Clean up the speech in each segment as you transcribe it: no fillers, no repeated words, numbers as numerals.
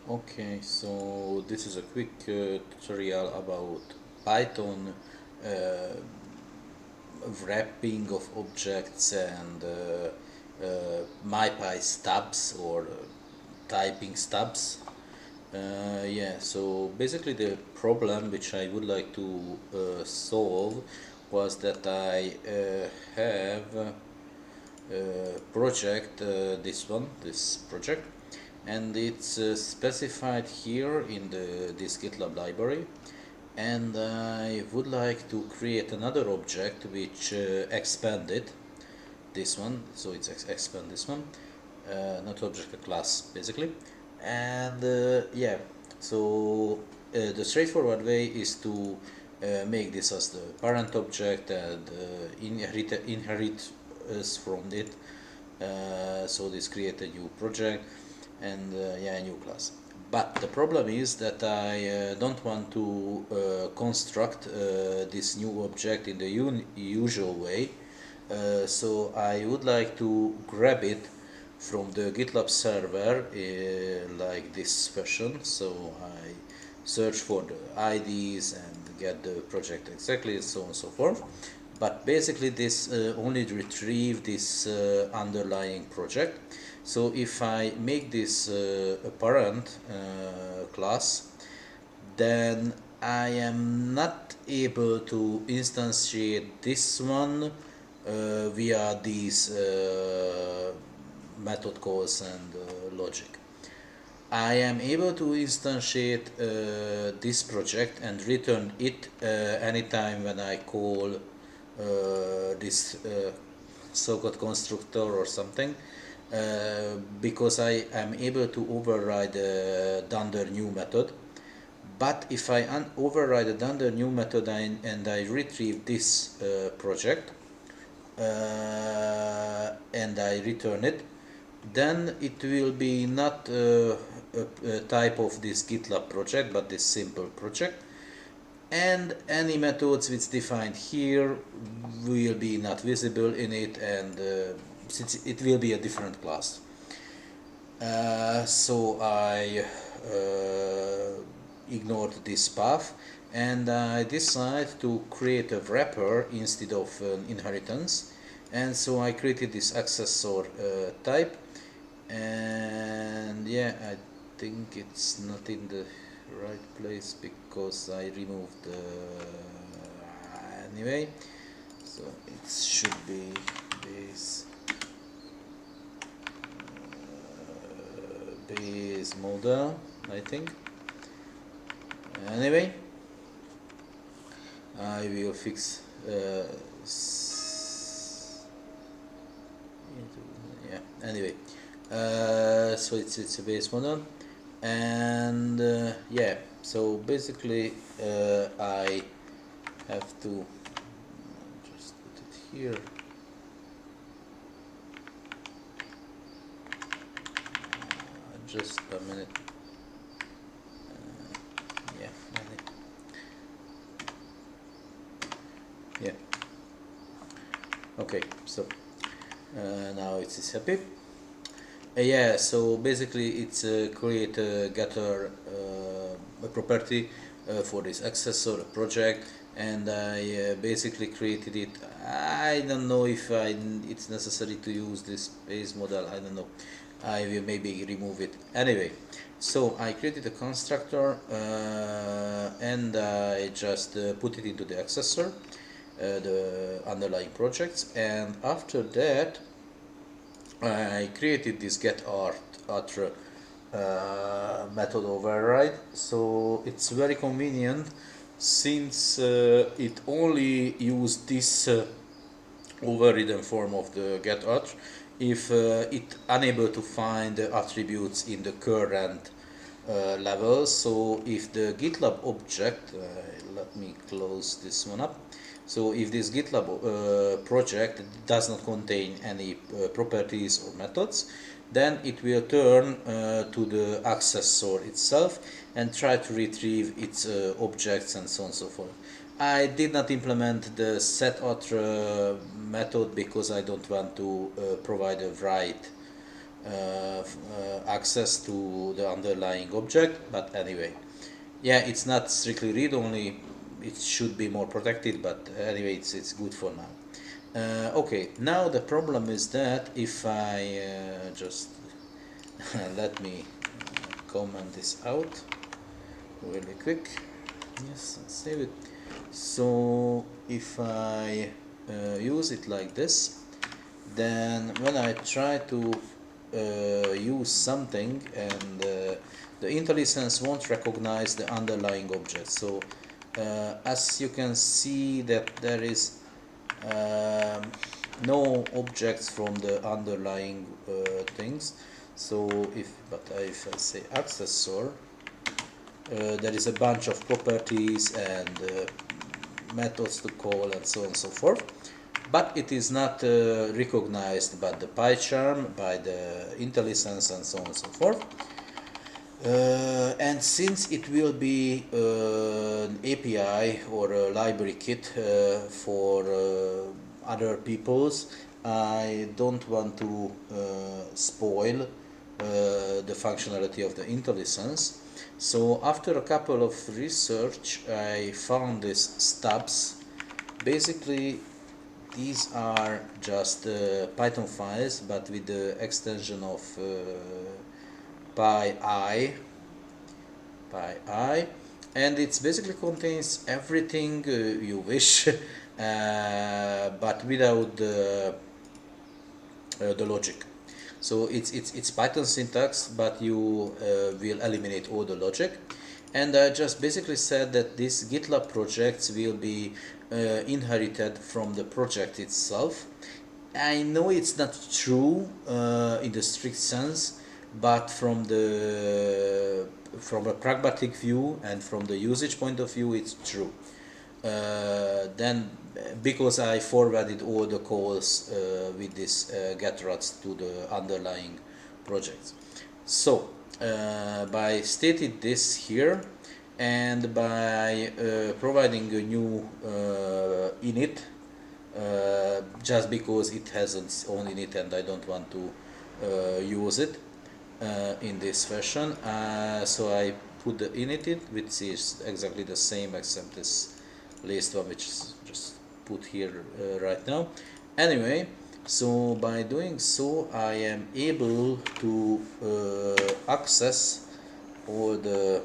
Okay, so this is a quick tutorial about Python uh, wrapping of objects and MyPy stubs or typing stubs. Yeah, so basically the problem which I would like to solve was that I have project, this project, and it's specified here in this GitLab library, and I would like to create another object which expanded this one, so it's expand this one, not object, a class basically, and yeah, so the straightforward way is to make this as the parent object and inherit us from it. So this create a new project and yeah, a new class. But the problem is that I don't want to construct this new object in the usual way. So I would like to grab it from the GitLab server like this fashion. So I search for the IDs and get the project exactly, so on and so forth. But basically this only retrieve this underlying project. So if I make this a parent class, then I am not able to instantiate this one via these method calls and logic. I am able to instantiate this project and return it anytime when I call this so-called constructor or something, because I am able to override the dunder new method. But if I override the dunder new method and I retrieve this project and I return it, then it will be not a type of this GitLab project, but this simple project. And any methods which defined here will be not visible in it, and since it will be a different class. So I ignored this path and I decided to create a wrapper instead of an inheritance, and so I created this accessor type, and yeah, I think it's not in the right place because I removed anyway, so it should be this base model, I think. Anyway, I will fix yeah, anyway, so it's a base model, and yeah, so basically I have to just put it here. Just a minute. Yeah, yeah. Okay, so now it is happy. Yeah, so basically it's create a getter a property for this accessor project, and I basically created it. I don't know if it's necessary to use this base model. I don't know. I will maybe remove it anyway. So I created a constructor and I just put it into the accessor, the underlying projects, and after that I created this getArt method override. So it's very convenient since it only used this overridden form of the getArt if it unable to find the attributes in the current level. So if the GitLab object, let me close this one up. So if this GitLab project does not contain any properties or methods, then it will turn to the accessor itself and try to retrieve its objects and so on and so forth. I did not implement the setAuthor method because I don't want to provide a write access to the underlying object. But anyway, yeah, it's not strictly read-only. It should be more protected, but anyway, it's good for now. Okay, now the problem is that if I just let me comment this out really quick. Yes, save it. So if I use it like this, then when I try to use something and the IntelliSense won't recognize the underlying object. So as you can see that there is no objects from the underlying things. So if I say accessor, there is a bunch of properties and methods to call and so on and so forth, but it is not recognized by the PyCharm, by the IntelliSense and so on and so forth. And since it will be an API or a library kit for other people's, I don't want to spoil the functionality of the IntelliSense. So after a couple of research, I found these stubs. Basically, these are just Python files, but with the extension of py, and it basically contains everything you wish, but without the logic. So it's Python syntax, but you will eliminate all the logic. And I just basically said that these GitLab projects will be inherited from the project itself. I know it's not true in the strict sense, but from a pragmatic view and from the usage point of view, it's true. Then because I forwarded all the calls with this get routes to the underlying projects. So by stated this here, and by providing a new init, just because it has its own init and I don't want to use it in this fashion, so I put the init, which is exactly the same except this list one, which is just put here right now. Anyway, so by doing so, I am able to access all the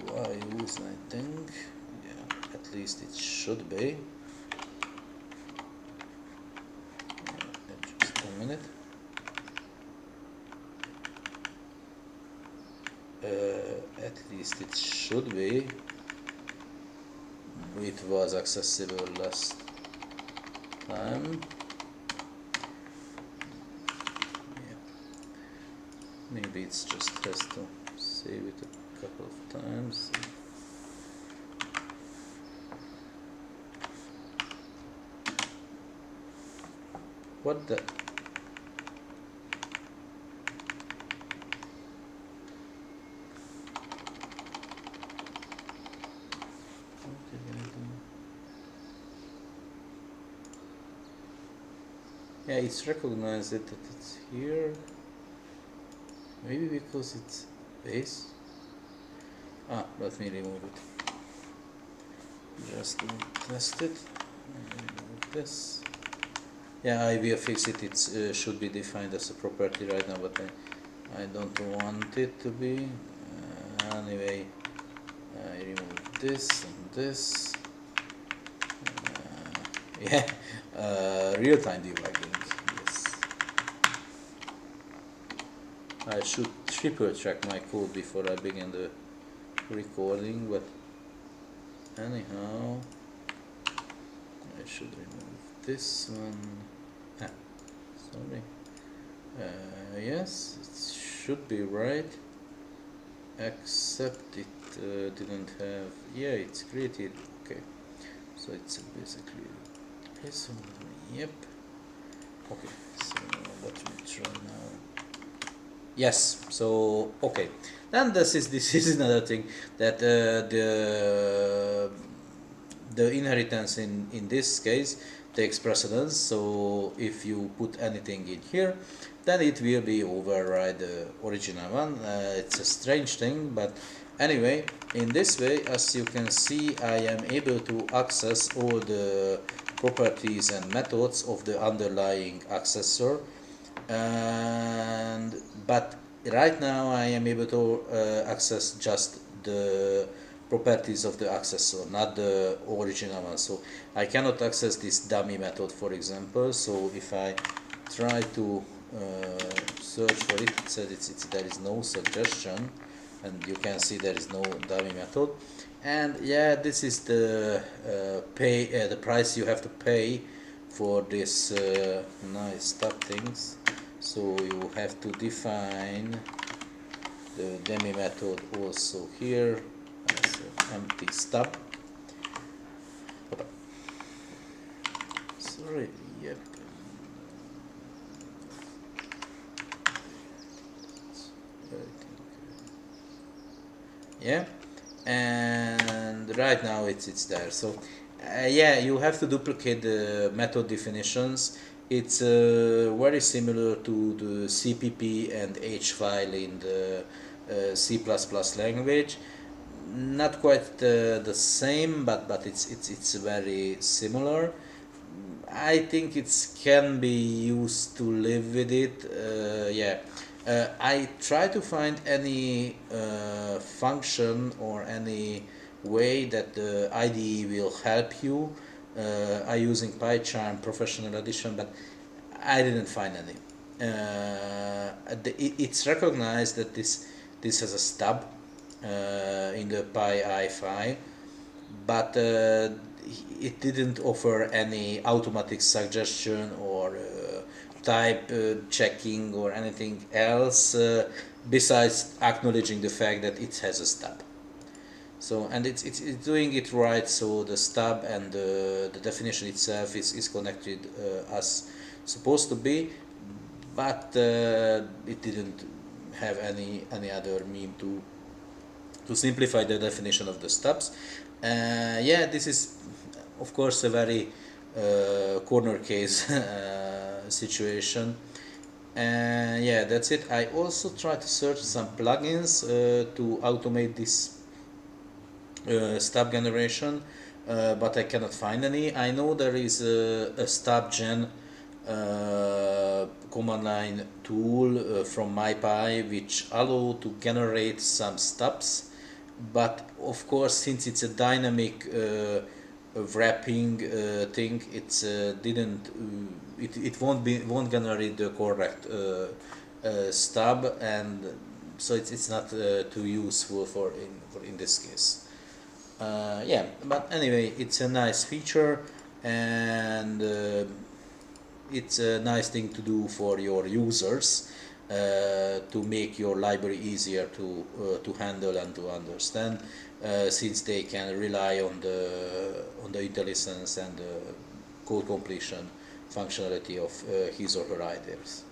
values, I think. Yeah, at least it should be. Just a minute. At least it should be. It was accessible last time. Yeah. Maybe it's just has to save it a couple of times. What the? Yeah, it's recognized that it's here. Maybe because it's base. Let me remove it. Just to test it. Remove this. Yeah, I will fix it. It should be defined as a property right now, but I don't want it to be. Anyway, I remove this and this. Yeah, real-time debugging. Yes. I should triple check my code before I begin the recording, but anyhow, I should remove this one. Sorry. Yes, it should be right, except it didn't have. Yeah, it's created. Okay, so it's basically this one. Yep. Okay, so let me try now. Yes, so okay, then this is another thing that the inheritance in this case takes precedence. So if you put anything in here, then it will be override the original one. It's a strange thing, but anyway, in this way, as you can see, I am able to access all the properties and methods of the underlying accessor. And but right now I am able to access just the properties of the accessor, not the original one. So I cannot access this dummy method, for example. So if I try to search for it, it says there is no suggestion, and you can see there is no dummy method. And yeah, this is the the price you have to pay for this nice stub things. So you have to define the demi method also here as an empty stub. Sorry, yep. Yeah, and right now it's there. So yeah, you have to duplicate the method definitions. It's very similar to the CPP and H file in the C++ language. Not quite the same, but it's very similar. I think it can be used to live with it. Yeah, I try to find any function or any way that the IDE will help you. I using PyCharm Professional Edition, but I didn't find any. It's recognized that this has a stub in the PyI file, but it didn't offer any automatic suggestion or type checking or anything else besides acknowledging the fact that it has a stub. So, and it's doing it right, so the stub and the definition itself is connected as supposed to be, but it didn't have any other mean to simplify the definition of the stubs. Yeah, this is of course a very corner case situation. Yeah, that's it. I also try to search some plugins to automate this stub generation, but I cannot find any. I know there is a stub gen command line tool from MyPy which allow to generate some stubs, but of course since it's a dynamic wrapping thing, it's didn't it won't generate the correct stub, and so it's not too useful for in this case. Yeah, but anyway, it's a nice feature, and it's a nice thing to do for your users to make your library easier to handle and to understand, since they can rely on the IntelliSense and the code completion functionality of his or her IDEs.